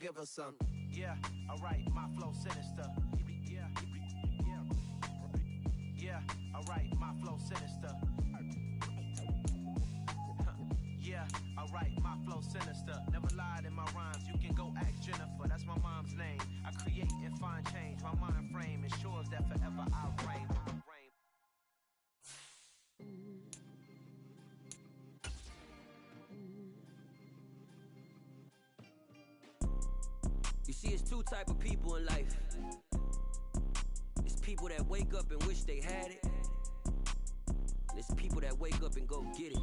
give us some. Yeah, alright, my flow sinister. Yeah, alright, my flow sinister. Yeah, alright, my flow sinister. Never lied in my rhymes, you can go ask Jennifer, that's my mom's name. I create and find change, my mind frame ensures that forever I reign. You see, it's two type of people in life. It's people that wake up and wish they had it. And it's people that wake up and go get it.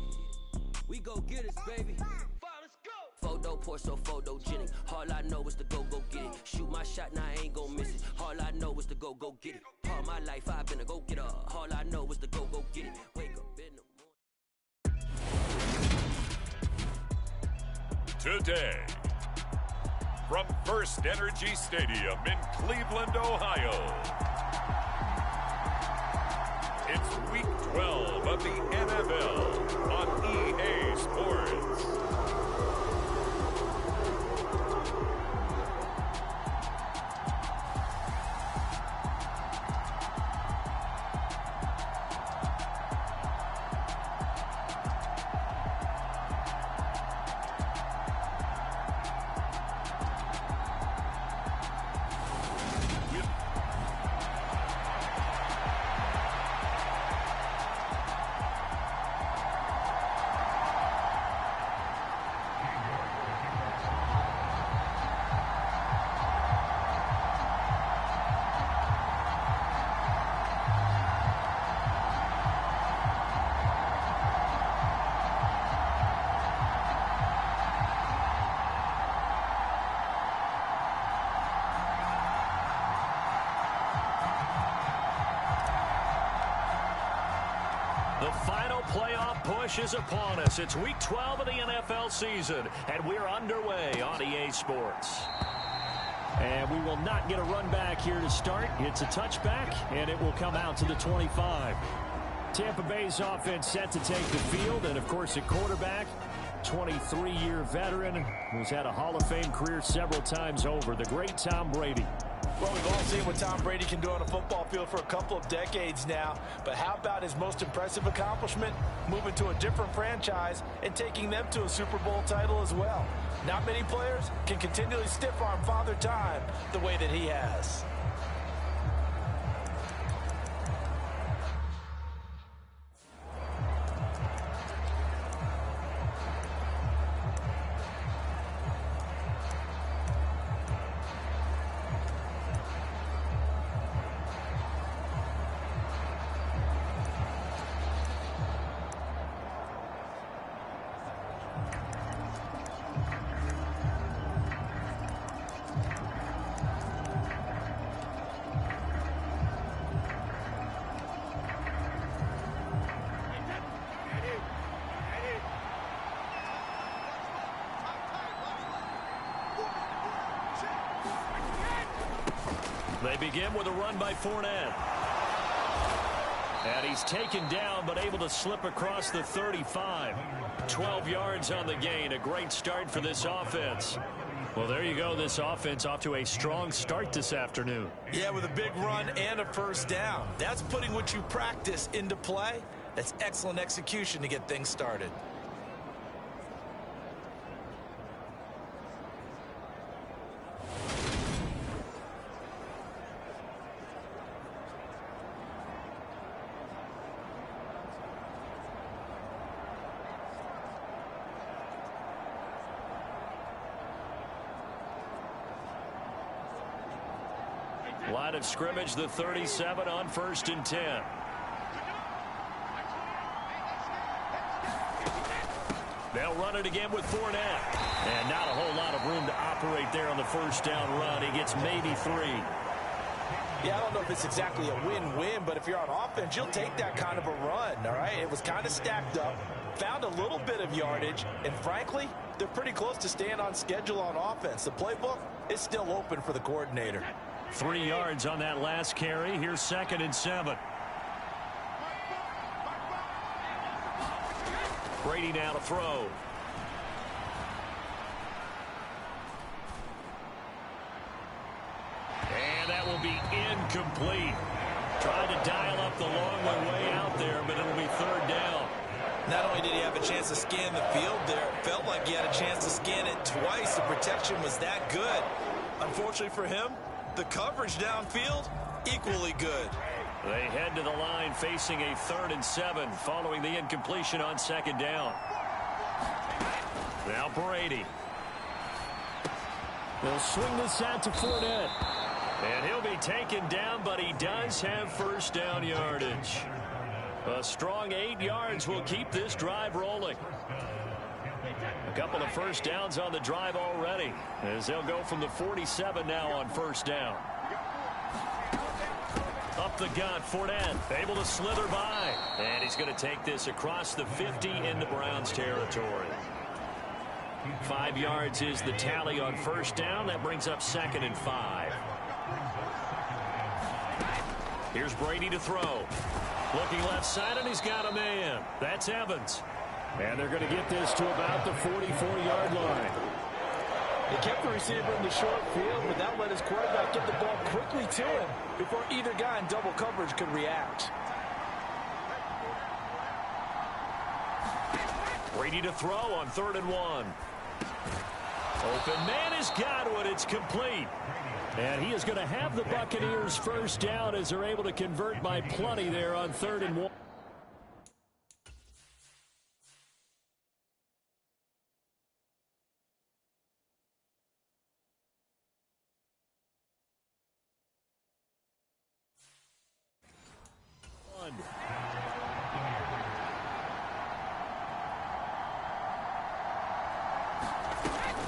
We go get it, baby. Let's go. Photo poor, so photogenic. All I know is to go get it. Shoot my shot, now I ain't gon' miss it. All I know is to go get it. All my life I've been a go getter. All I know is to go get it. Wake up in the morning. Today, from First Energy Stadium in Cleveland, Ohio, it's Week 12 of the NFL on EA Sports. The final playoff push is upon us. It's Week 12 of the NFL season, and we're underway on EA Sports. And we will not get a run back here to start. It's a touchback, and it will come out to the 25. Tampa Bay's offense set to take the field, and, of course, at quarterback, 23-year veteran who's had a Hall of Fame career several times over, the great Tom Brady. Well, we've all seen what Tom Brady can do on a football field for a couple of decades now. But how about his most impressive accomplishment? Moving to a different franchise and taking them to a Super Bowl title as well. Not many players can continually stiff-arm Father Time the way that he has. They begin with a run by Fournette. And he's taken down, but able to slip across the 35. 12 yards on the gain. A great start for this offense. Well, there you go. This offense off to a strong start this afternoon. Yeah, with a big run and a first down. That's putting what you practice into play. That's excellent execution to get things started. Line of scrimmage, the 37 on 1st and 10. They'll run it again with Fournette. And not a whole lot of room to operate there on the first down run. He gets maybe 3. Yeah, I don't know if it's exactly a win-win, but if you're on offense, you'll take that kind of a run, all right? It was kind of stacked up, found a little bit of yardage, and frankly, they're pretty close to staying on schedule on offense. The playbook is still open for the coordinator. 3 yards on that last carry. Here's 2nd and 7. Brady now to throw. And that will be incomplete. Tried to dial up the long way out there, but it'll be third down. Not only did he have a chance to scan the field there, it felt like he had a chance to scan it twice. The protection was that good. Unfortunately for him, the coverage downfield, equally good. They head to the line facing a 3rd and 7 following the incompletion on 2nd down. Now Brady. They'll swing this out to Fournette. And he'll be taken down, but he does have 1st down yardage. A strong 8 yards will keep this drive rolling. A couple of 1st downs on the drive already, as they'll go from the 47 now on 1st down. Up the gut, Fournette, able to slither by. And he's going to take this across the 50 into Browns territory. 5 yards is the tally on 1st down. That brings up 2nd and 5. Here's Brady to throw. Looking left side, and he's got a man. That's Evans. And they're going to get this to about the 44-yard line. They kept the receiver in the short field, but that let his quarterback get the ball quickly to him before either guy in double coverage could react. Brady to throw on 3rd and 1. Open man has got it. It's complete. And he is going to have the Buccaneers 1st down as they're able to convert by plenty there on 3rd and 1.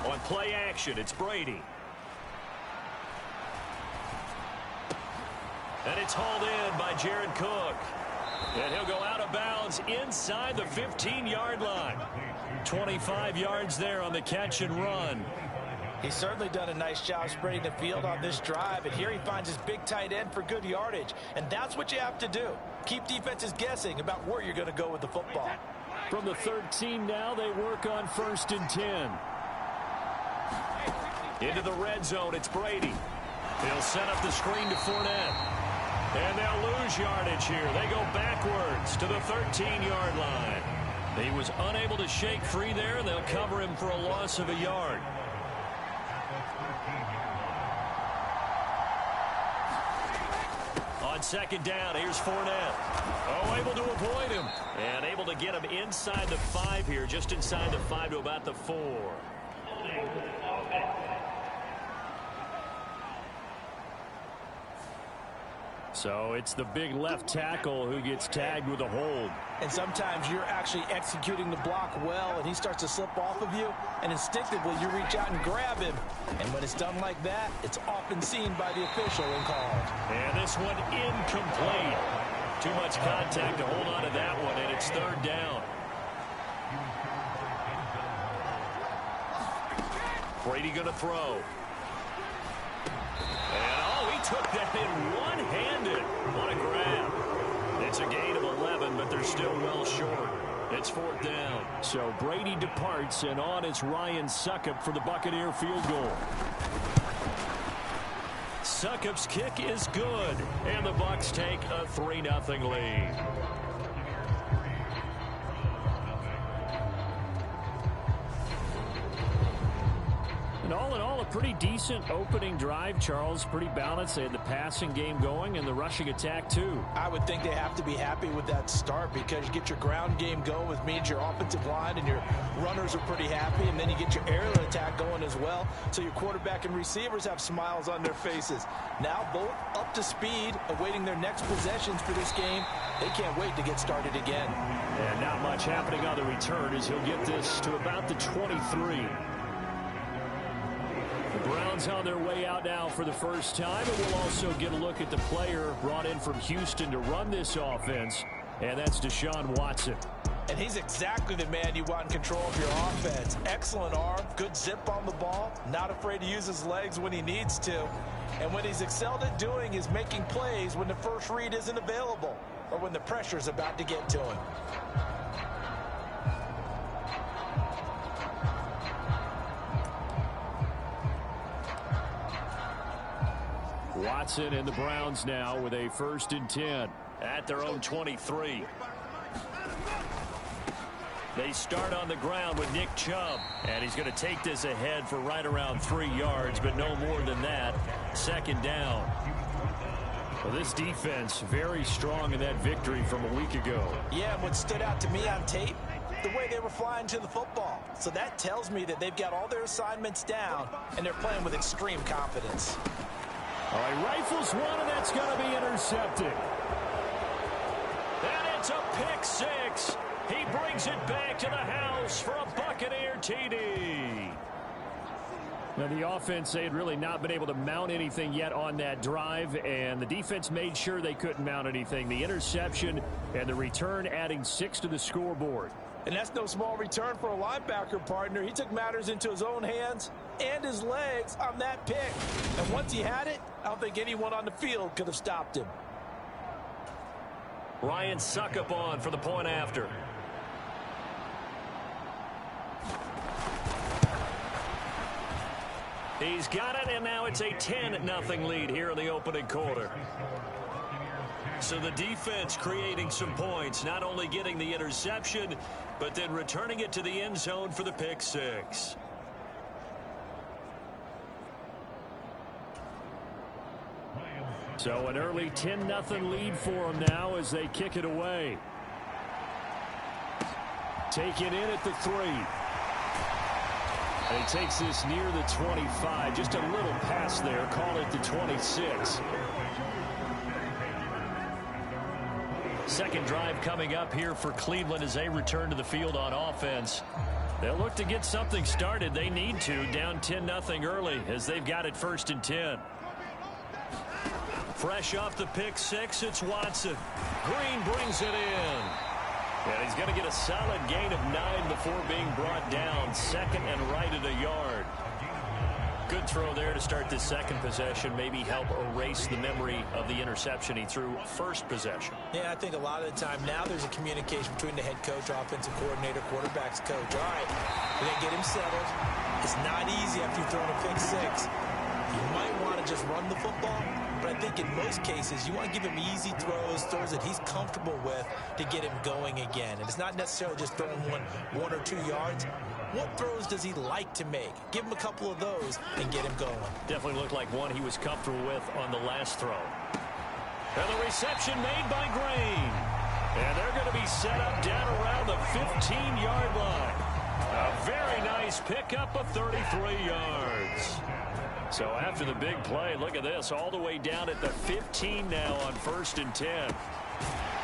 On play action, it's Brady. And it's hauled in by Jared Cook. And he'll go out of bounds inside the 15-yard line. 25 yards there on the catch and run. He's certainly done a nice job spreading the field on this drive, and here he finds his big tight end for good yardage. And that's what you have to do. Keep defenses guessing about where you're going to go with the football. From the 13 now, they work on 1st and 10. Into the red zone, it's Brady. He'll set up the screen to Fournette. And they'll lose yardage here. They go backwards to the 13-yard line. He was unable to shake free there, and they'll cover him for a loss of a yard. On 2nd down, here's Fournette. Oh, able to avoid him. And able to get him inside the 5 here, just inside the 5 to about the 4. So it's the big left tackle who gets tagged with a hold. And sometimes you're actually executing the block well, and he starts to slip off of you, and instinctively you reach out and grab him. And when it's done like that, it's often seen by the official and called. And this one incomplete. Too much contact to hold on to that one, and it's 3rd down. Brady going to throw. Took that in one-handed. What a grab. It's a gain of 11, but they're still well short. It's 4th down. So Brady departs, and on is Ryan Succop for the Buccaneer field goal. Succop's kick is good, and the Bucs take a 3-0 lead. And all in all, a pretty decent opening drive, Charles. Pretty balanced. They had the passing game going and the rushing attack, too. I would think they have to be happy with that start because you get your ground game going, which means your offensive line and your runners are pretty happy, and then you get your aerial attack going as well, so your quarterback and receivers have smiles on their faces. Now both up to speed, awaiting their next possessions for this game. They can't wait to get started again. And not much happening on the return as he'll get this to about the 23. The Browns on their way out now for the first time, and we'll also get a look at the player brought in from Houston to run this offense, and that's Deshaun Watson. And he's exactly the man you want in control of your offense. Excellent arm, good zip on the ball, not afraid to use his legs when he needs to. And what he's excelled at doing is making plays when the first read isn't available or when the pressure's about to get to him. Watson and the Browns now with a 1st and 10 at their own 23. They start on the ground with Nick Chubb, and he's going to take this ahead for right around 3 yards, but no more than that. 2nd down. Well, this defense very strong in that victory from a week ago. Yeah, what stood out to me on tape, the way they were flying to the football. So that tells me that they've got all their assignments down, and they're playing with extreme confidence. All right, rifles one, and that's going to be intercepted. And it's a pick 6. He brings it back to the house for a Buccaneer TD. Now, the offense, they had really not been able to mount anything yet on that drive, and the defense made sure they couldn't mount anything. The interception and the return adding 6 to the scoreboard. And that's no small return for a linebacker partner. He took matters into his own hands and his legs on that pick. And once he had it, I don't think anyone on the field could have stopped him. Ryan Suckup on for the point after. He's got it, and now it's a 10-0 lead here in the opening quarter. So the defense creating some points, not only getting the interception, but then returning it to the end zone for the pick 6. So an early 10-0 lead for them now as they kick it away. Taken in at the 3. And he takes this near the 25. Just a little pass there. Call it the 26. Second drive coming up here for Cleveland as they return to the field on offense. They'll look to get something started. They need to. Down 10-0 early as they've got it 1st and 10. Fresh off the pick 6, it's Watson. Green brings it in. And he's going to get a solid gain of 9 before being brought down. 2nd and right at a yard. Good throw there to start this second possession. Maybe help erase the memory of the interception he threw first possession. Yeah, I think a lot of the time now there's a communication between the head coach, offensive coordinator, quarterback's coach. All right, we're going to get him settled. It's not easy after you've thrown a pick 6. You might want to just run the football, but I think in most cases you want to give him easy throws that he's comfortable with to get him going again. And it's not necessarily just throwing one or 2 yards. What throws does he like to make? Give him a couple of those and get him going. Definitely looked like one he was comfortable with on the last throw. And the reception made by Green. And they're going to be set up down around the 15-yard line. A very nice pickup of 33 yards. So after the big play, look at this, all the way down at the 15 now on 1st and 10.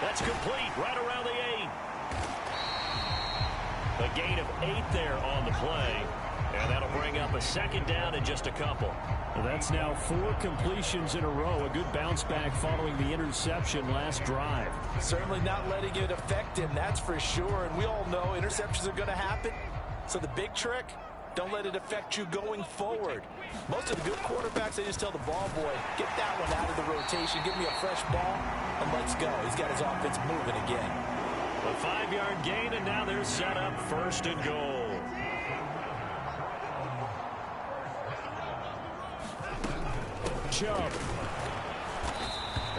That's complete right around the 8. A gain of 8 there on the play. And that'll bring up a 2nd down and just a couple. Well, that's now 4 completions in a row. A good bounce back following the interception last drive. Certainly not letting it affect him, that's for sure. And we all know interceptions are going to happen. So the big trick, don't let it affect you going forward. Most of the good quarterbacks, they just tell the ball boy, get that one out of the rotation, give me a fresh ball, and let's go. He's got his offense moving again. A 5-yard gain, and now they're set up 1st and goal. Chubb.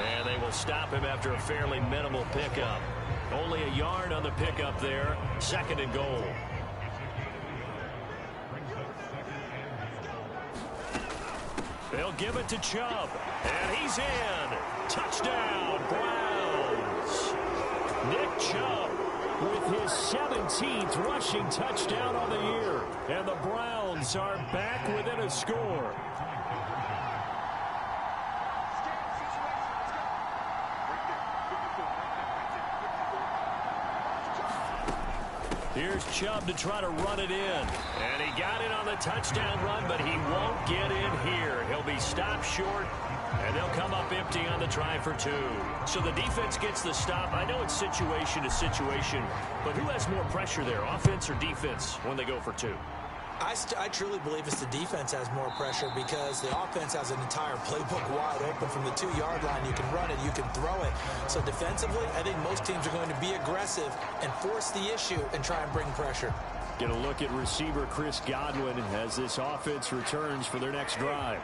And they will stop him after a fairly minimal pickup. Only a yard on the pickup there. 2nd and goal. They'll give it to Chubb. And he's in. Touchdown, Browns. Nick Chubb with his 17th rushing touchdown on the year. And the Browns are back within a score. Here's Chubb to try to run it in. And he got it on the touchdown run, but he won't get in here. He'll be stopped short, and they'll come up empty on the try for 2. So the defense gets the stop. I know it's situation to situation, but who has more pressure there, offense or defense, when they go for 2? I truly believe it's the defense has more pressure because the offense has an entire playbook wide open from the 2-yard line. You can run it, you can throw it. So defensively, I think most teams are going to be aggressive and force the issue and try and bring pressure. Get a look at receiver Chris Godwin as this offense returns for their next drive.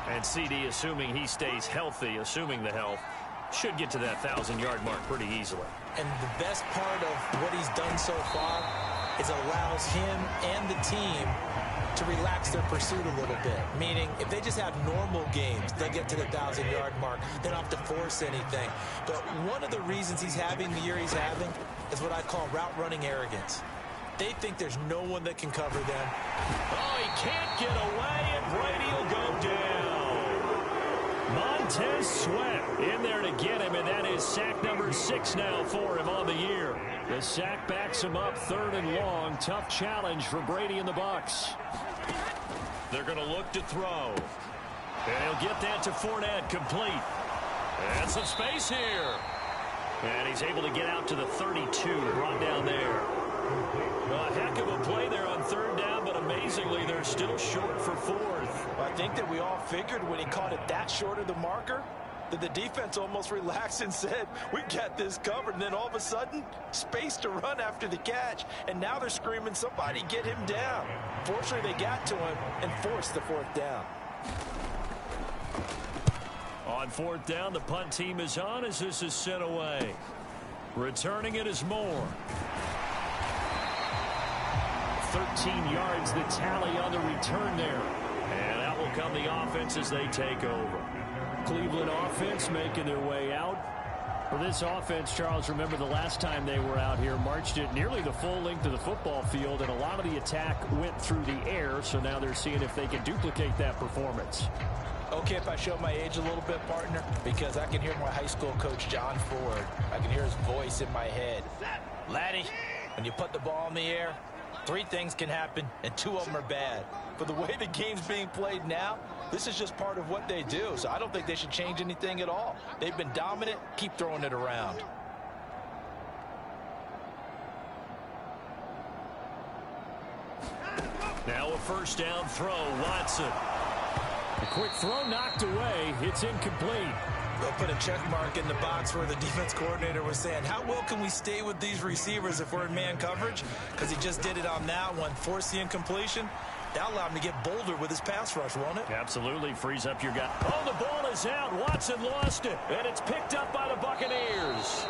And CD, assuming he stays healthy, assuming the health, should get to that 1,000-yard mark pretty easily. And the best part of what he's done so far is it allows him and the team to relax their pursuit a little bit. Meaning, if they just have normal games, they'll get to the 1,000-yard mark. They don't have to force anything. But one of the reasons he's having the year he's having is what I call route running arrogance. They think there's no one that can cover them. Oh, he can't get away, and Brady will go down. Montez Sweat in there to get him, and that is sack number 6 now for him on the year. The sack backs him up 3rd and long. Tough challenge for Brady and the Bucs. They're going to look to throw. And he'll get that to Fournette, complete. And some space here. And he's able to get out to the 32, brought down there. A heck of a play there on 3rd down, but amazingly, they're still short for 4th. Well, I think that we all figured when he caught it that short of the marker that the defense almost relaxed and said, we got this covered. And then all of a sudden, space to run after the catch. And now they're screaming, somebody get him down. Fortunately, they got to him and forced the 4th down. On 4th down, the punt team is on as this is sent away. Returning it is Moore. 13 yards the tally on the return there. And that will come the offense as they take over. Cleveland offense making their way out. For this offense, Charles, remember the last time they were out here, marched it nearly the full length of the football field, and a lot of the attack went through the air, so now they're seeing if they can duplicate that performance. Okay, if I show my age a little bit, partner, because I can hear my high school coach, John Ford. I can hear his voice in my head. Laddie, when you put the ball in the air, 3 things can happen, and 2 of them are bad. But the way the game's being played now, this is just part of what they do. So I don't think they should change anything at all. They've been dominant. Keep throwing it around. Now a 1st down throw, Watson. A quick throw knocked away. It's incomplete. They'll put a check mark in the box where the defense coordinator was saying, how well can we stay with these receivers if we're in man coverage? Because he just did it on that one, forced the incompletion. That allowed him to get bolder with his pass rush, won't it? Absolutely frees up your guy. Oh, the ball is out. Watson lost it, and it's picked up by the Buccaneers.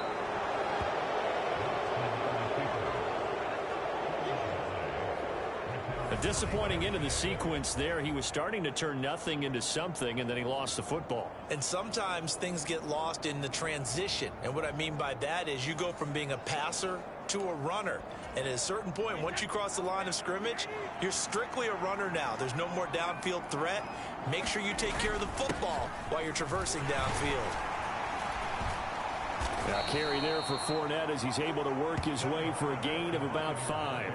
A disappointing end of the sequence there. He was starting to turn nothing into something, and then he lost the football. And sometimes things get lost in the transition. And what I mean by that is you go from being a passer to a runner. And at a certain point, once you cross the line of scrimmage, you're strictly a runner now. There's no more downfield threat. Make sure you take care of the football while you're traversing downfield. Now carry there for Fournette as he's able to work his way for a gain of about 5.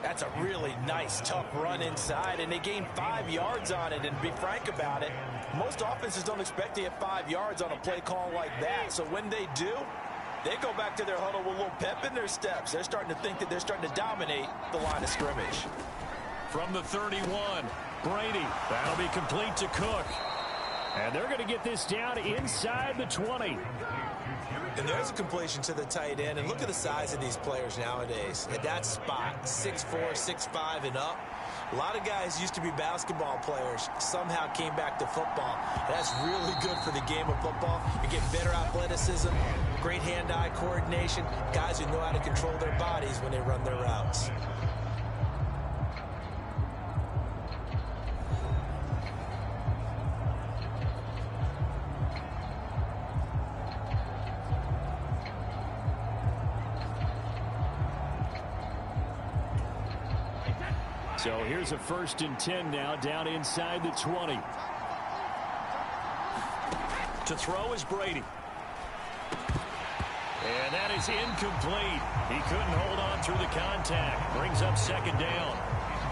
That's a really nice, tough run inside, and they gained 5 yards on it. And to be frank about it, most offenses don't expect to get 5 yards on a play call like that. So when they do, they go back to their huddle with a little pep in their steps. They're starting to think that they're starting to dominate the line of scrimmage. From the 31, Brady. That'll be complete to Cook. And they're going to get this down inside the 20. And there's a completion to the tight end. And look at the size of these players nowadays. At that spot, 6'4", 6'5", and up. A lot of guys used to be basketball players, somehow came back to football. That's really good for the game of football. You get better athleticism, great hand-eye coordination, guys who know how to control their bodies when they run their routes. So here's a 1st and 10 now, down inside the 20. To throw is Brady. And that is incomplete. He couldn't hold on through the contact. Brings up 2nd down.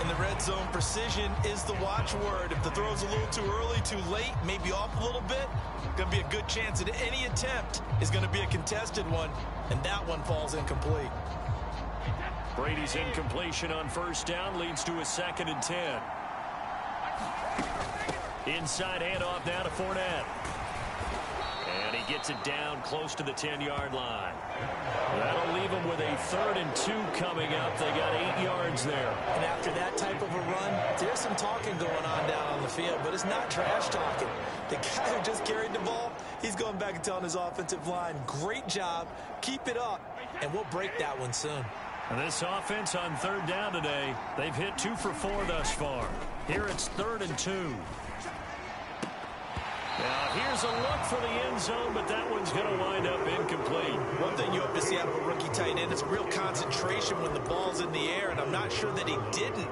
In the red zone, precision is the watchword. If the throw's a little too early, too late, maybe off a little bit, going to be a good chance that any attempt is going to be a contested one, and that one falls incomplete. Brady's incompletion on 1st down leads to a 2nd and 10. Inside handoff now to Fournette. And he gets it down close to the 10-yard line. That'll leave them with a 3rd and 2 coming up. They got 8 yards there. And after that type of a run, there's some talking going on down on the field, but it's not trash talking. The guy who just carried the ball, he's going back and telling his offensive line, great job, keep it up, and we'll break that one soon. And this offense on 3rd down today, they've hit 2 for 4 thus far. Here it's 3rd and 2. Now, here's a look for the end zone, but that one's going to wind up incomplete. One thing you hope to see out of a rookie tight end is real concentration when the ball's in the air, and I'm not sure that he didn't,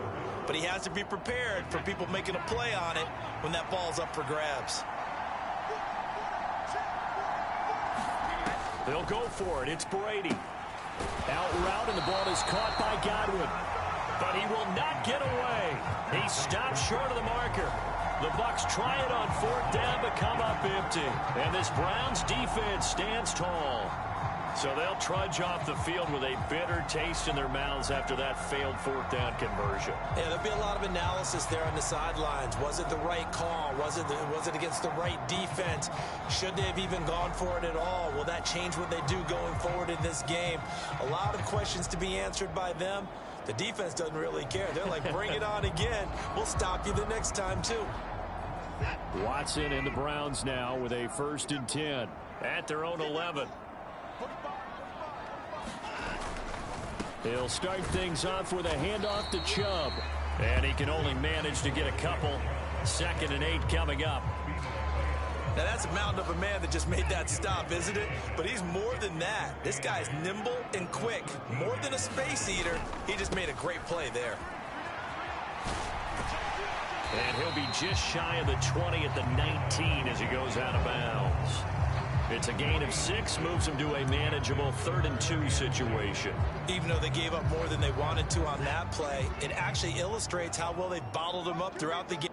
but he has to be prepared for people making a play on it when that ball's up for grabs. They'll go for it. It's Brady. Out route, and the ball is caught by Godwin. But he will not get away. He stops short of the marker. The Bucs try it on 4th down, but come up empty. And this Browns defense stands tall. So they'll trudge off the field with a bitter taste in their mouths after that failed 4th down conversion. Yeah, there'll be a lot of analysis there on the sidelines. Was it the right call? Was it against the right defense? Should they have even gone for it at all? Will that change what they do going forward in this game? A lot of questions to be answered by them. The defense doesn't really care. They're like, bring it on again. We'll stop you the next time, too. Watson and the Browns now with a 1st and 10 at their own 11. He'll start things off with a handoff to Chubb. And he can only manage to get a couple. 2nd and 8 coming up. Now, that's a mountain of a man that just made that stop, isn't it? But he's more than that. This guy's nimble and quick. More than a space eater. He just made a great play there. And he'll be just shy of the 20 at the 19 as he goes out of bounds. It's a gain of 6, moves him to a manageable 3rd and 2 situation. Even though they gave up more than they wanted to on that play, it actually illustrates how well they bottled him up throughout the game.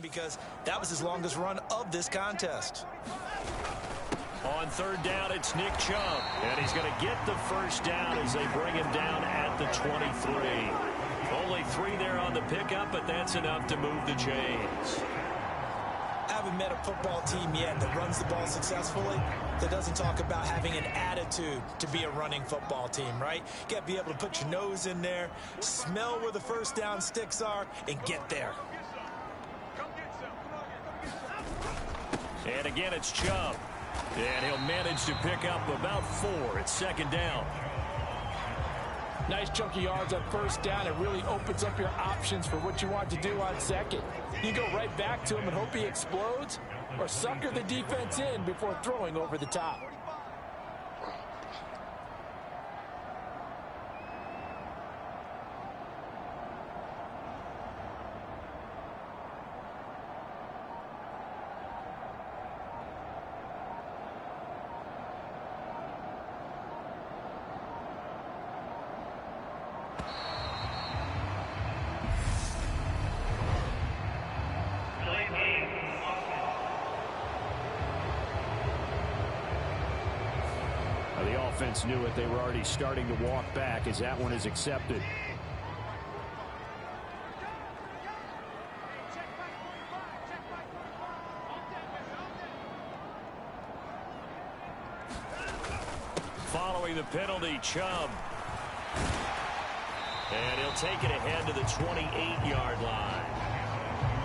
Because that was his longest run of this contest. On third down, it's Nick Chubb, and he's going to get the first down as they bring him down at the 23. Only 3 there on the pickup, but that's enough to move the chains. I haven't met a football team yet that runs the ball successfully that doesn't talk about having an attitude to be a running football team, right? You got to be able to put your nose in there, smell where the first down sticks are, and get there. And again, it's Chubb. And he'll manage to pick up about 4. It's second down. Nice chunky yards on first down. It really opens up your options for what you want to do on second. You go right back to him and hope he explodes, or sucker the defense in before throwing over the top. The offense knew it. They were already starting to walk back as that one is accepted. Following the penalty, Chubb. And he'll take it ahead to the 28-yard line.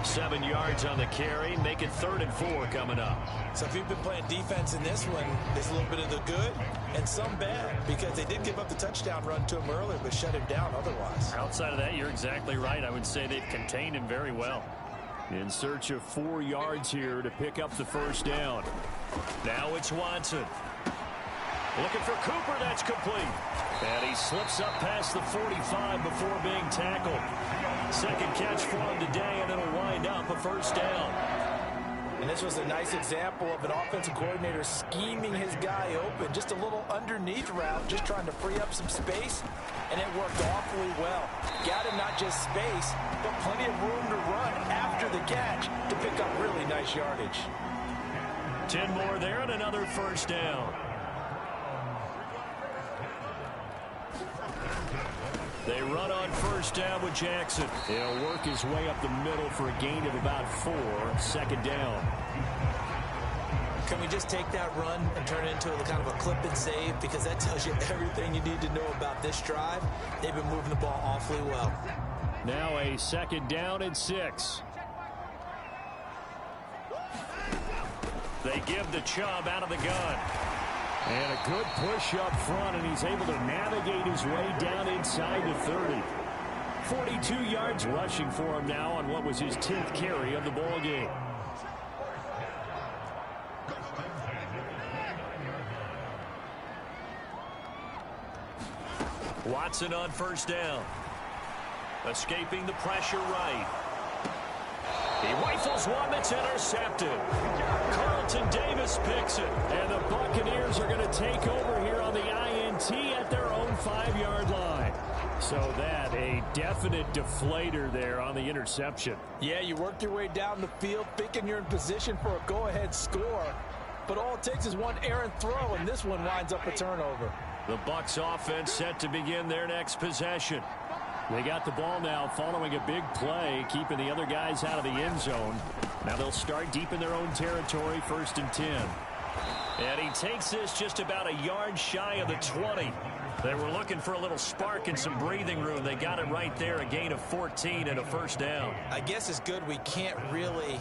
7 yards on the carry, make it 3rd and 4 coming up. So if you've been playing defense in this one, there's a little bit of the good and some bad, because they did give up the touchdown run to him earlier, but shut him down otherwise. Outside of that, you're exactly right. I would say they've contained him very well. In search of 4 yards here to pick up the first down. Now it's Watson. Looking for Cooper, that's complete. And he slips up past the 45 before being tackled. Second catch for him today, and it'll wind up a first down. And this was a nice example of an offensive coordinator scheming his guy open. Just a little underneath route, just trying to free up some space, and it worked awfully well. Got him not just space, but plenty of room to run after the catch to pick up really nice yardage. 10 more there and another first down. They run on first down with Jackson. He'll work his way up the middle for a gain of about 4. Second down. Can we just take that run and turn it into a kind of a clip and save? Because that tells you everything you need to know about this drive. They've been moving the ball awfully well. Now a second down and 6. They give the Chubb out of the gun. And a good push up front, and he's able to navigate his way down inside the 30. 42 yards rushing for him now on what was his 10th carry of the ball game. Watson on first down. Escaping the pressure right. He rifles one that's intercepted. Carlton Davis picks it. And the Buccaneers are going to take over here on the INT at their own 5-yard line. So that a definite deflator there on the interception. Yeah, you work your way down the field thinking you're in position for a go-ahead score. But all it takes is one errant throw, and this one winds up a turnover. The Bucs offense set to begin their next possession. They got the ball now following a big play, keeping the other guys out of the end zone. Now they'll start deep in their own territory, 1st and 10. And he takes this just about a yard shy of the 20. They were looking for a little spark and some breathing room. They got it right there, a gain of 14 and a first down. I guess it's good we can't really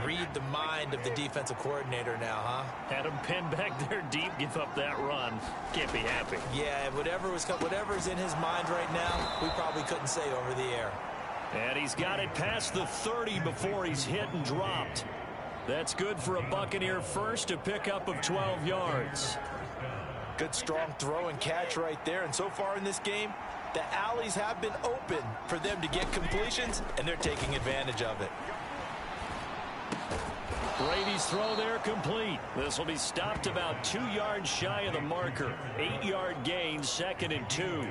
read the mind of the defensive coordinator now, huh? Had him pinned back there deep, give up that run. Can't be happy. Yeah, whatever's in his mind right now, we probably couldn't say over the air. And he's got it past the 30 before he's hit and dropped. That's good for a Buccaneer first, a pickup of 12 yards. Good strong throw and catch right there. And so far in this game, the alleys have been open for them to get completions, and they're taking advantage of it. Brady's throw there complete. This will be stopped about 2 yards shy of the marker. 8-yard gain, 2nd and 2.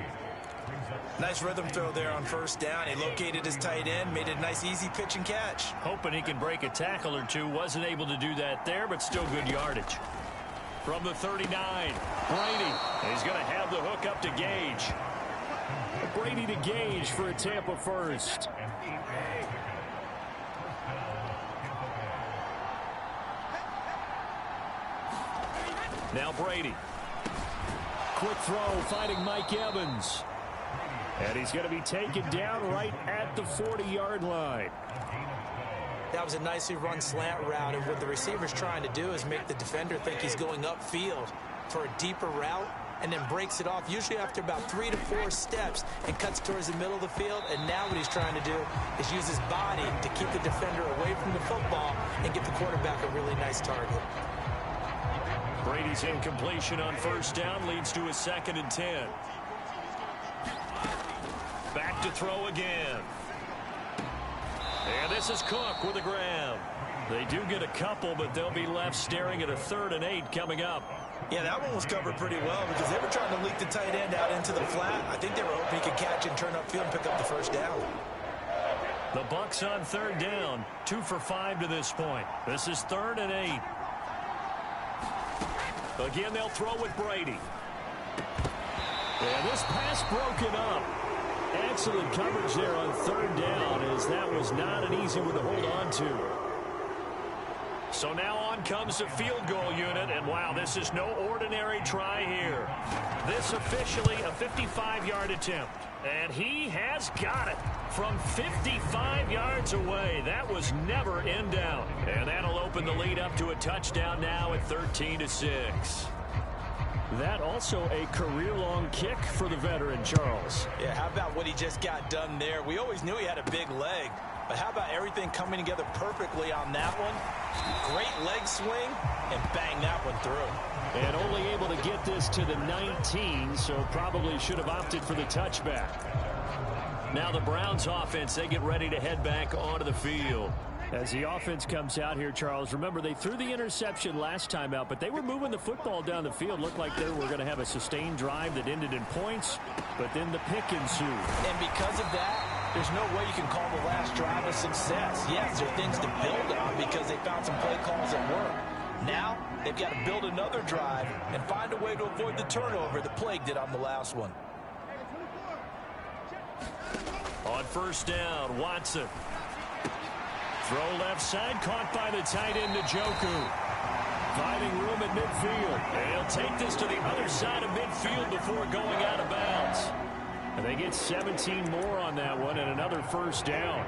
Nice rhythm throw there on first down. He located his tight end, made it a nice easy pitch and catch. Hoping he can break a tackle or two. Wasn't able to do that there, but still good yardage. From the 39, Brady. He's going to have the hook up to Gage. Brady to Gage for a Tampa first. Now Brady. Quick throw, finding Mike Evans. And he's going to be taken down right at the 40-yard line. That was a nicely run slant route, and what the receiver's trying to do is make the defender think he's going upfield for a deeper route, and then breaks it off, usually after about 3 to 4 steps, and cuts towards the middle of the field. And now what he's trying to do is use his body to keep the defender away from the football and get the quarterback a really nice target. Brady's incompletion on first down leads to a 2nd and 10. Back to throw again. And this is Cook with a grab. They do get a couple, but they'll be left staring at a 3rd and 8 coming up. Yeah, that one was covered pretty well because they were trying to leak the tight end out into the flat. I think they were hoping he could catch and turn upfield and pick up the first down. The Bucs on 3rd down, 2 for 5 to this point. This is 3rd and 8. Again, they'll throw with Brady. And this pass broken up. Excellent coverage there on 3rd down, as that was not an easy one to hold on to. So now on comes the field goal unit, and wow, this is no ordinary try here. This officially a 55-yard attempt, and he has got it from 55 yards away. That was never in doubt, and that'll open the lead up to a touchdown now at 13-6. That also a career-long kick for the veteran, Charles. Yeah, how about what he just got done there? We always knew he had a big leg, but how about everything coming together perfectly on that one? Great leg swing, and bang that one through. And only able to get this to the 19, so probably should have opted for the touchback. Now the Browns offense, they get ready to head back onto the field. As the offense comes out here, Charles, remember they threw the interception last time out, but they were moving the football down the field. Looked like they were going to have a sustained drive that ended in points, but then the pick ensued. And because of that, there's no way you can call the last drive a success. Yes, there are things to build on because they found some play calls that work. Now, they've got to build another drive and find a way to avoid the turnover that plagued it on the last one. On first down, Watson. Throw left side, caught by the tight end Njoku. Finding room at midfield. And he'll take this to the other side of midfield before going out of bounds. And they get 17 more on that one and another first down.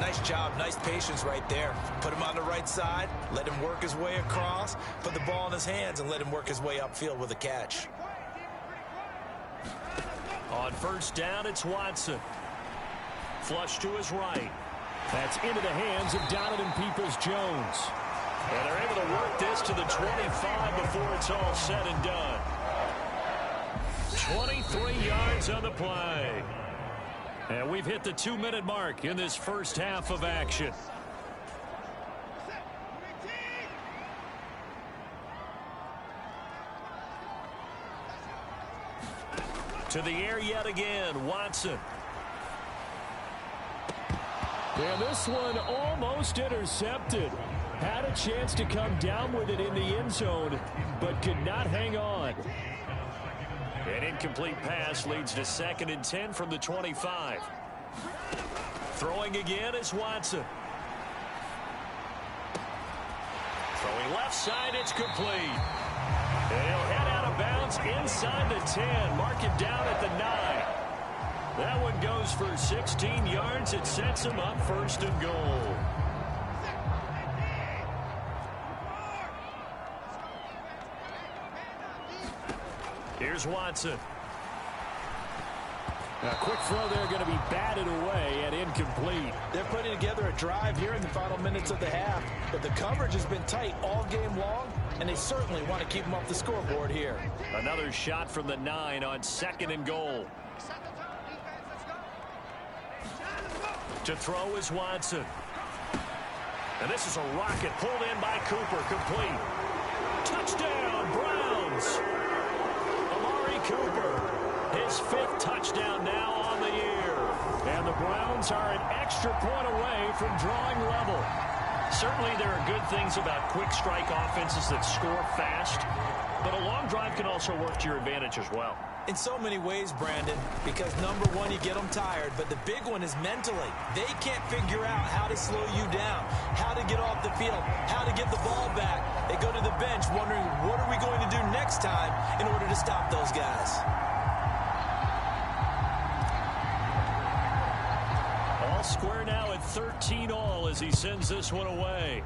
Nice job, nice patience right there. Put him on the right side, let him work his way across, put the ball in his hands, and let him work his way upfield with a catch. On first down, it's Watson. Flush to his right. That's into the hands of Donovan Peoples-Jones. And they're able to work this to the 25 before it's all said and done. 23 yards on the play. And we've hit the 2-minute mark in this first half of action. To the air yet again, Watson. And this one almost intercepted. Had a chance to come down with it in the end zone, but could not hang on. An incomplete pass leads to 2nd and 10 from the 25. Throwing again is Watson. Throwing left side, it's complete. And he'll head out of bounds inside the 10. Mark it down at the 9. That one goes for 16 yards. It sets him up 1st and goal. Here's Watson. A quick throw there going to be batted away and incomplete. They're putting together a drive here in the final minutes of the half, but the coverage has been tight all game long, and they certainly want to keep them off the scoreboard here. Another shot from the 9 on 2nd and goal. To throw is Watson. And this is a rocket pulled in by Cooper. Complete. Touchdown, Browns. Amari Cooper. His 5th touchdown now on the year. And the Browns are an extra point away from drawing level. Certainly there are good things about quick strike offenses that score fast, but a long drive can also work to your advantage as well. In so many ways, Brandon, because number one, you get them tired, but the big one is mentally. They can't figure out how to slow you down, how to get off the field, how to get the ball back. They go to the bench wondering, what are we going to do next time in order to stop those guys? All square now at 13-all as he sends this one away.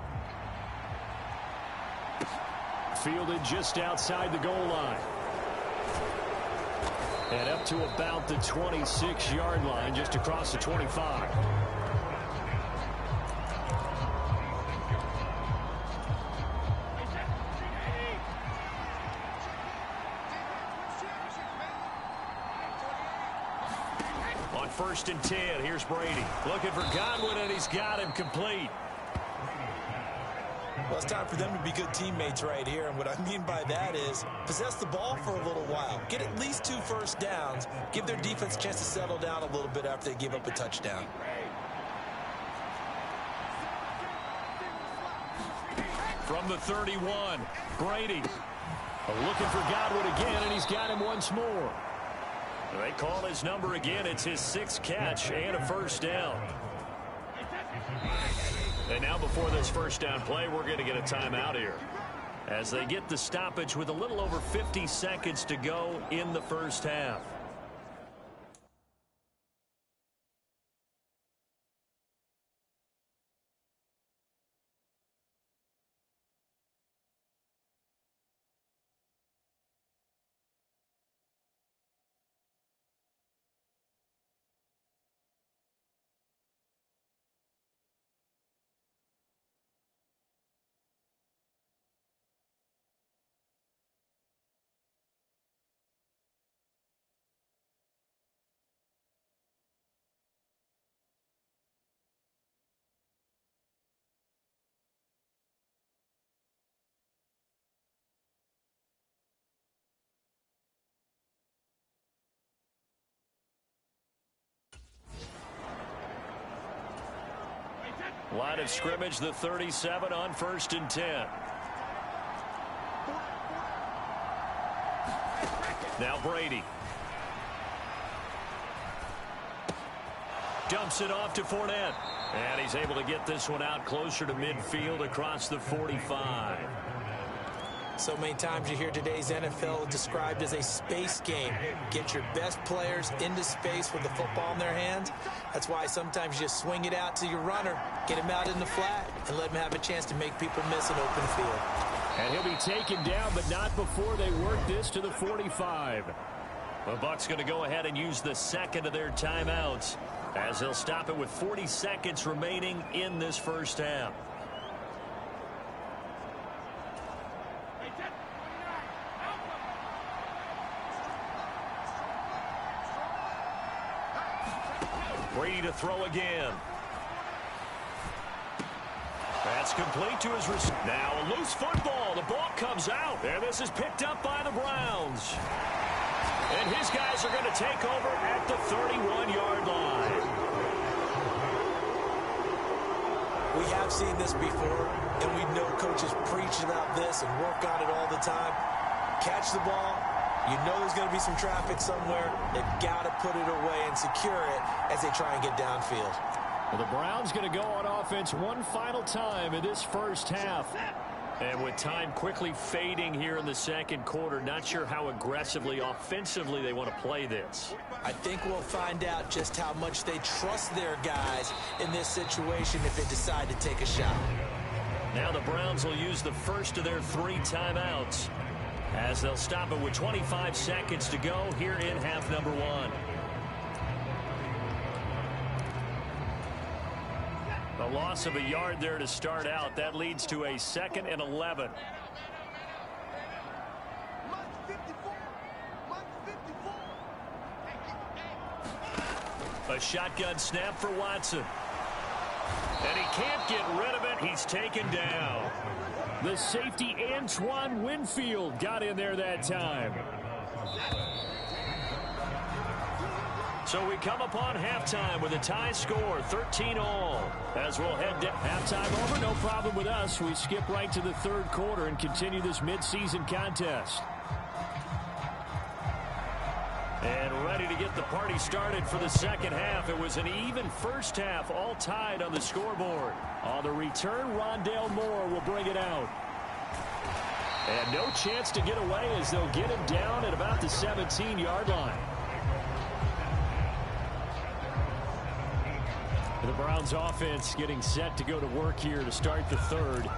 Fielded just outside the goal line. And up to about the 26-yard line, just across the 25. On 1st and 10, here's Brady. Looking for Godwin, and he's got him complete. Well, it's time for them to be good teammates right here, and what I mean by that is possess the ball for a little while. Get at least 2 first downs. Give their defense a chance to settle down a little bit after they give up a touchdown. From the 31, Brady. Looking for Godwin again, and he's got him once more. They call his number again. It's his 6th catch and a first down. And now before this first down play, we're going to get a timeout here as they get the stoppage with a little over 50 seconds to go in the first half. Line of scrimmage, the 37 on 1st and 10. Now Brady. Dumps it off to Fournette. And he's able to get this one out closer to midfield across the 45. So many times you hear today's NFL described as a space game. Get your best players into space with the football in their hands. That's why sometimes you just swing it out to your runner, get him out in the flat, and let him have a chance to make people miss an open field. And he'll be taken down, but not before they work this to the 45. The Bucs going to go ahead and use the 2nd of their timeouts as they'll stop it with 40 seconds remaining in this first half. Brady to throw again. That's complete to his receiver. Now a loose football. The ball comes out. And this is picked up by the Browns. And his guys are going to take over at the 31-yard line. We have seen this before, and we know coaches preach about this and work on it all the time. Catch the ball. You know there's going to be some traffic somewhere. They've got to put it away and secure it as they try and get downfield. Well, the Browns going to go on offense one final time in this first half. And with time quickly fading here in the second quarter, not sure how aggressively, offensively they want to play this. I think we'll find out just how much they trust their guys in this situation if they decide to take a shot. Now the Browns will use the first of their 3 timeouts as they'll stop it with 25 seconds to go here in half number 1. A loss of a yard there to start out. That leads to a 2nd and 11. A shotgun snap for Watson. And he can't get rid of it. He's taken down. The safety, Antoine Winfield, got in there that time. So we come upon halftime with a tie score, 13-all. As we'll head to halftime over, no problem with us. We skip right to the third quarter and continue this midseason contest. And ready to get the party started for the second half. It was an even first half, all tied on the scoreboard. On the return, Rondale Moore will bring it out. And no chance to get away as they'll get him down at about the 17-yard line. The Browns offense getting set to go to work here to start the third.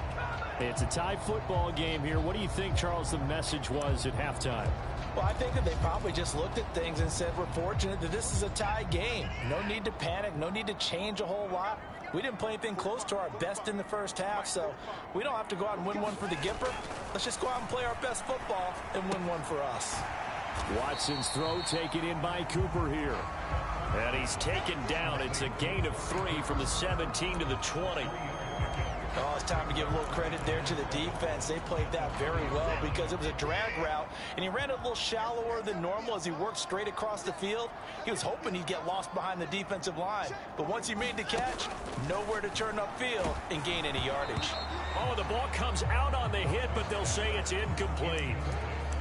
It's a tie football game here. What do you think, Charles, the message was at halftime? Well, I think that they probably just looked at things and said, we're fortunate that this is a tie game. No need to panic. No need to change a whole lot. We didn't play anything close to our best in the first half, so we don't have to go out and win one for the Gipper. Let's just go out and play our best football and win one for us. Watson's throw taken in by Cooper here. And he's taken down. It's a gain of 3 from the 17 to the 20. Oh, it's time to give a little credit there to the defense. They played that very well because it was a drag route, and he ran a little shallower than normal as he worked straight across the field. He was hoping he'd get lost behind the defensive line, but once he made the catch, nowhere to turn upfield and gain any yardage. Oh, the ball comes out on the hit, but they'll say it's incomplete.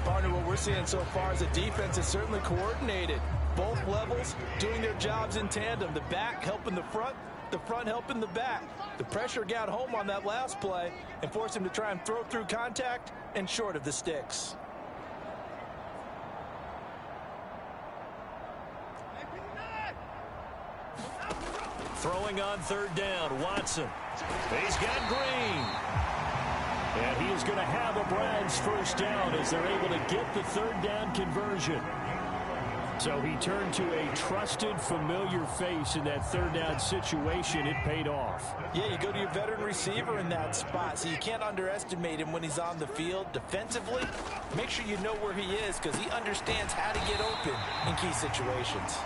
Partner, what we're seeing so far is the defense is certainly coordinated. Both levels doing their jobs in tandem. The back helping the front helping the back. The pressure got home on that last play and forced him to try and throw through contact and short of the sticks. Throwing on third down, Watson. He's got Green. And he is going to have a Browns first down as they're able to get the third down conversion. So he turned to a trusted, familiar face in that third down situation. It paid off. Yeah, you go to your veteran receiver in that spot, so you can't underestimate him when he's on the field. Defensively, make sure you know where he is because he understands how to get open in key situations.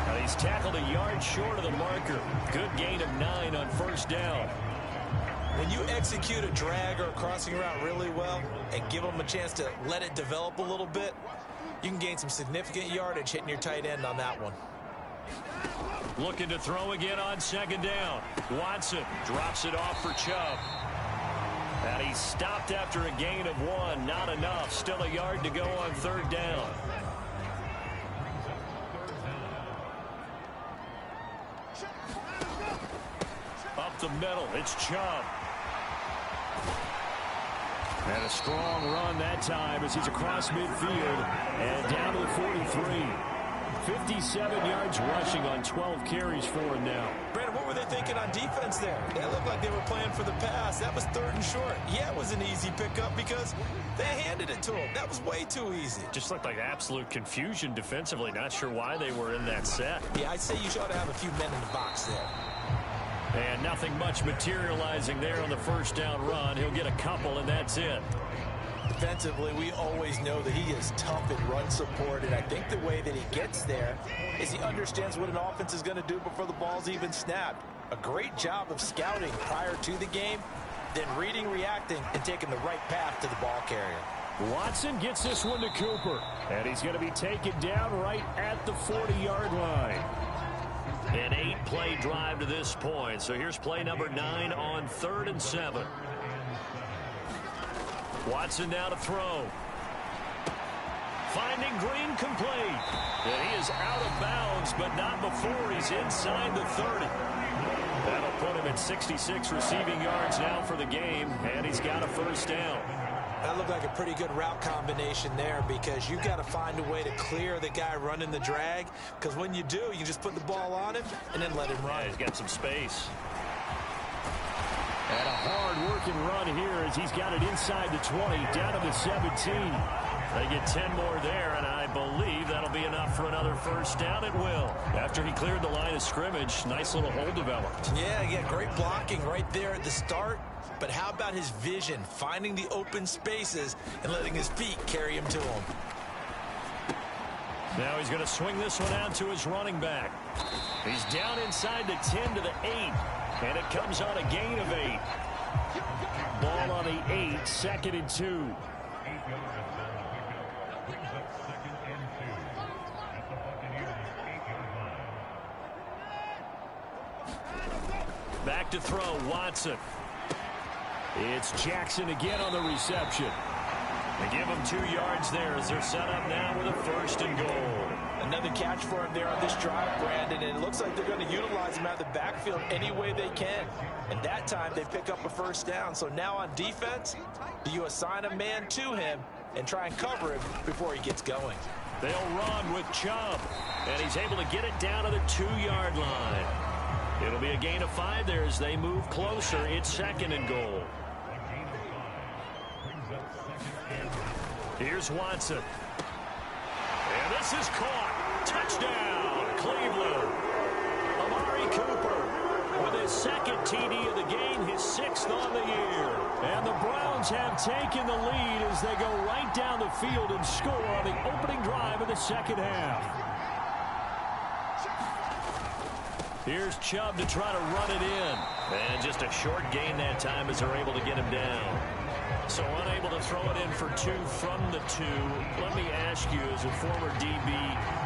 Now he's tackled a yard short of the marker. Good gain of 9 on first down. When you execute a drag or a crossing route really well and give them a chance to let it develop a little bit, you can gain some significant yardage hitting your tight end on that one. Looking to throw again on second down. Watson drops it off for Chubb. And he's stopped after a gain of 1. Not enough. Still a yard to go on third down. Up the middle, it's Chubb. And a strong run that time as he's across midfield and down to the 43. 57 yards rushing on 12 carries for him now. Brandon, what were they thinking on defense there? They looked like they were playing for the pass. That was third and short. Yeah, it was an easy pickup because they handed it to him. That was way too easy. Just looked like absolute confusion defensively. Not sure why they were in that set. Yeah, I'd say you should have a few men in the box there. And nothing much materializing there on the first down run. He'll get a couple, and that's it. Defensively, we always know that he is tough in run support, and I think the way that he gets there is he understands what an offense is going to do before the ball's even snapped. A great job of scouting prior to the game, then reading, reacting, and taking the right path to the ball carrier. Watson gets this one to Cooper, and he's going to be taken down right at the 40-yard line. An 8-play drive to this point. So here's play number 9 on 3rd and 7. Watson now to throw. Finding Green complete. And he is out of bounds, but not before he's inside the 30. That'll put him at 66 receiving yards now for the game, and he's got a first down. That looked like a pretty good route combination there because you've got to find a way to clear the guy running the drag, because when you do, you just put the ball on him and then let him run. Yeah, he's got some space. And a hard-working run here as he's got it inside the 20, down to the 17. They get 10 more there, and I believe that'll be enough for another first down. It will. After he cleared the line of scrimmage, nice little hole developed. Yeah, great blocking right there at the start. But how about his vision, finding the open spaces and letting his feet carry him to him? Now he's going to swing this one out to his running back. He's down inside the 10 to the 8, and it comes on a gain of 8. Ball on the 8, 2nd and 2. Back to throw, Watson. It's Jackson again on the reception. They give him 2 yards there as they're set up now with a 1st and goal. Another catch for him there on this drive, Brandon, and it looks like they're going to utilize him out of the backfield any way they can. And that time they pick up a 1st down. So now on defense, do you assign a man to him and try and cover him before he gets going? They'll run with Chubb, and he's able to get it down to the 2-yard line. It'll be a gain of 5 there as they move closer. It's 2nd and goal. Here's Watson. And this is caught. Touchdown, Cleveland. Amari Cooper with his 2nd TD of the game, his 6th on the year. And the Browns have taken the lead as they go right down the field and score on the opening drive of the 2nd half. Here's Chubb to try to run it in. And just a short gain that time as they're able to get him down. So unable to throw it in for 2 from the 2. Let me ask you, as a former DB,